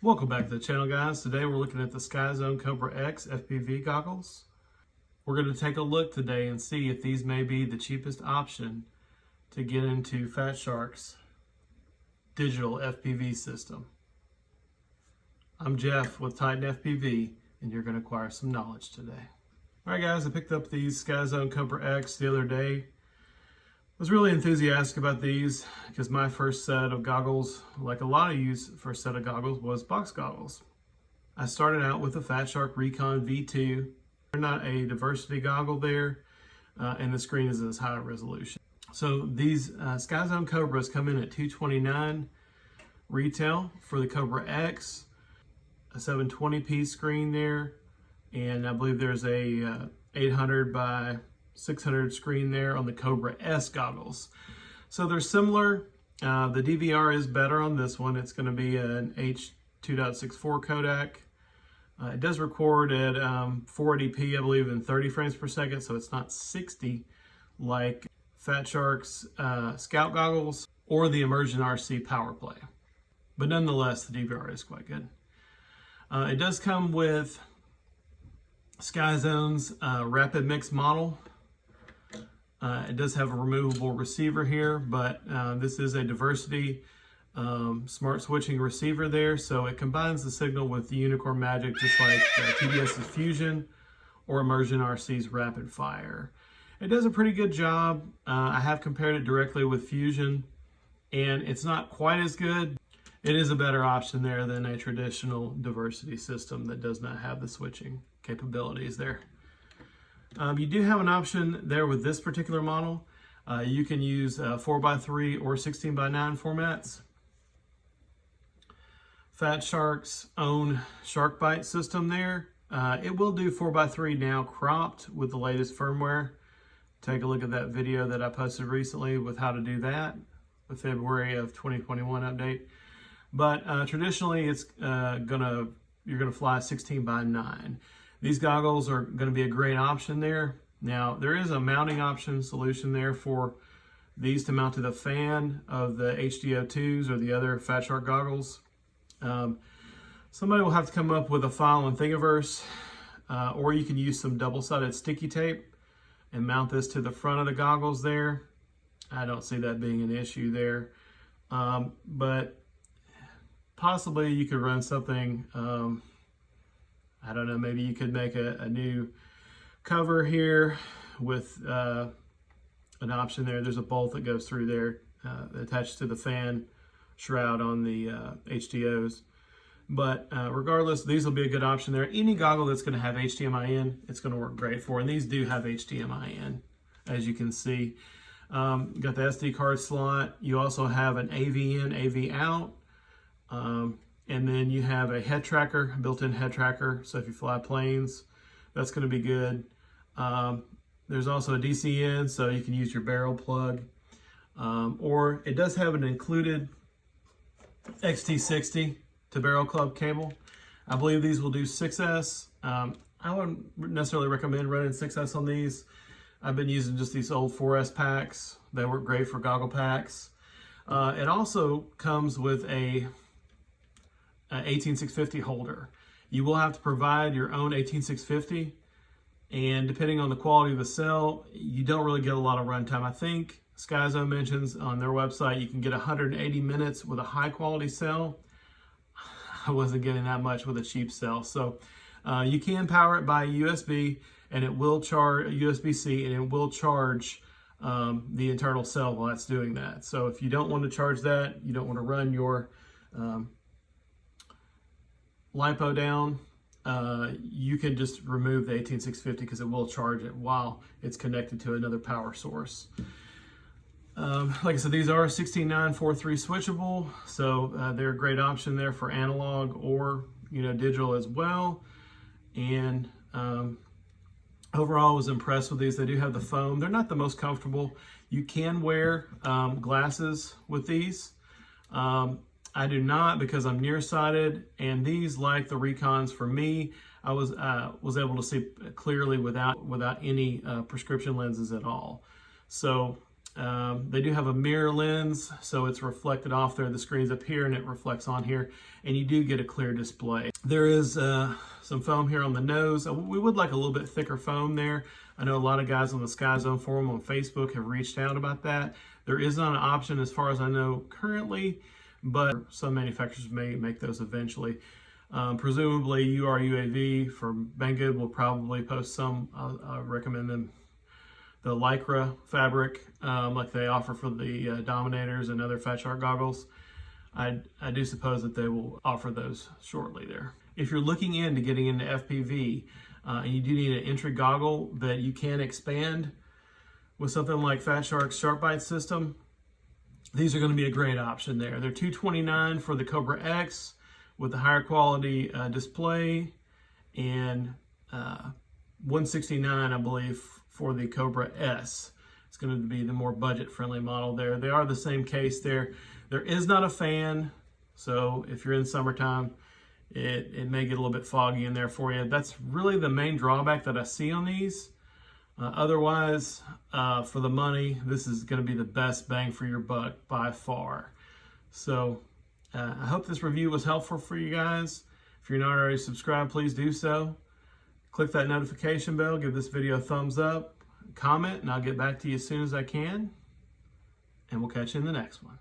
Welcome back to the channel, guys. Today we're looking at the Skyzone Cobra X FPV goggles. We're going to take a look today and see if these may be the cheapest option to get into Fat Shark's digital FPV system. I'm Jeff with Titan FPV, and you're going to acquire some knowledge today. Alright guys, I picked up these Skyzone Cobra X the other day. I was really enthusiastic about these because my first set of goggles, like a lot of you's first set of goggles, was box goggles. I started out with the Fat Shark Recon V2. They're not a diversity goggle there, and the screen is as high resolution. So these Skyzone Cobras come in at $229 retail for the Cobra X, a 720p screen there, and I believe there's a 800 by 600 screen there on the Cobra S goggles. So they're similar. The DVR is better on this one. It's going to be an H.2.64 codec. It does record at 480p, I believe, in 30 frames per second, so it's not 60 like Fat Shark's Scout goggles or the Immersion RC Power Play. But nonetheless, the DVR is quite good. It does come with Skyzone's Rapid Mix model. It does have a removable receiver here, but this is a diversity smart switching receiver there, so it combines the signal with the Unicorn Magic, just like TBS's Fusion or Immersion RC's Rapid Fire. It does a pretty good job. I have compared it directly with Fusion, and it's not quite as good. It is a better option there than a traditional diversity system that does not have the switching capabilities there. You do have an option there with this particular model. You can use 4x3 or 16x9 formats. Fat Shark's own Shark Byte system there. It will do 4x3 now, cropped with the latest firmware. Take a look at that video that I posted recently with how to do that, the February of 2021 update. But traditionally, it's you're gonna fly 16x9. These goggles are going to be a great option there. Now, there is a mounting option solution there for these to mount to the fan of the HDO2s or the other Fat Shark goggles. Somebody will have to come up with a file in Thingiverse, or you can use some double-sided sticky tape and mount this to the front of the goggles there. I don't see that being an issue there. But possibly you could run something, I don't know, maybe you could make a new cover here with an option there. There's a bolt that goes through there attached to the fan shroud on the HDOs. But regardless, these will be a good option there. Any goggle that's going to have HDMI in, it's going to work great for. And these do have HDMI in, as you can see. Got the SD card slot. You also have an AV in, AV out. And then you have a head tracker, built-in head tracker. So if you fly planes, that's going to be good. There's also a DC in, so you can use your barrel plug. Or it does have an included XT60 to barrel club cable. I believe these will do 6S. I wouldn't necessarily recommend running 6S on these. I've been using just these old 4S packs. They work great for goggle packs. It also comes with a 18650 holder. You will have to provide your own 18650, and depending on the quality of the cell, you don't really get a lot of runtime. I think Skyzone mentions on their website you can get 180 minutes with a high quality cell. I wasn't getting that much with a cheap cell. So you can power it by USB, and it will charge USB-C, and it will charge the internal cell while it's doing that. So if you don't want to charge that, you don't want to run your LiPo down, you can just remove the 18650 because it will charge it while it's connected to another power source. Like I said, these are 16943 switchable, so they're a great option there for analog or digital as well. And overall, I was impressed with these. They do have the foam. They're not the most comfortable. You can wear glasses with these. I do not, because I'm nearsighted, and these, like the Recons, for me, I was able to see clearly without any prescription lenses at all. So They do have a mirror lens, so it's reflected off there. The screen's up here and it reflects on here, and you do get a clear display. There is some foam here on the nose. We would like a little bit thicker foam there. I know a lot of guys on the Skyzone forum on Facebook have reached out about that. There is not an option as far as I know currently, but some manufacturers may make those eventually. Presumably URUAV for Banggood will probably post some. I recommend them the Lycra fabric like they offer for the Dominators and other Fat Shark goggles. I do suppose that they will offer those shortly there. If you're looking into getting into FPV and you do need an entry goggle that you can expand with something like Fat Shark's Shark Byte system, these are going to be a great option there. They're $229 for the Cobra X with the higher quality display, and $169, I believe, for the Cobra S. It's going to be the more budget-friendly model there. They are the same case there. There is not a fan, so if you're in summertime, it may get a little bit foggy in there for you. That's really the main drawback that I see on these. Otherwise, for the money, this is going to be the best bang for your buck by far. So I hope this review was helpful for you guys. If you're not already subscribed, please do so. Click that notification bell, give this video a thumbs up, comment, and I'll get back to you as soon as I can. And we'll catch you in the next one.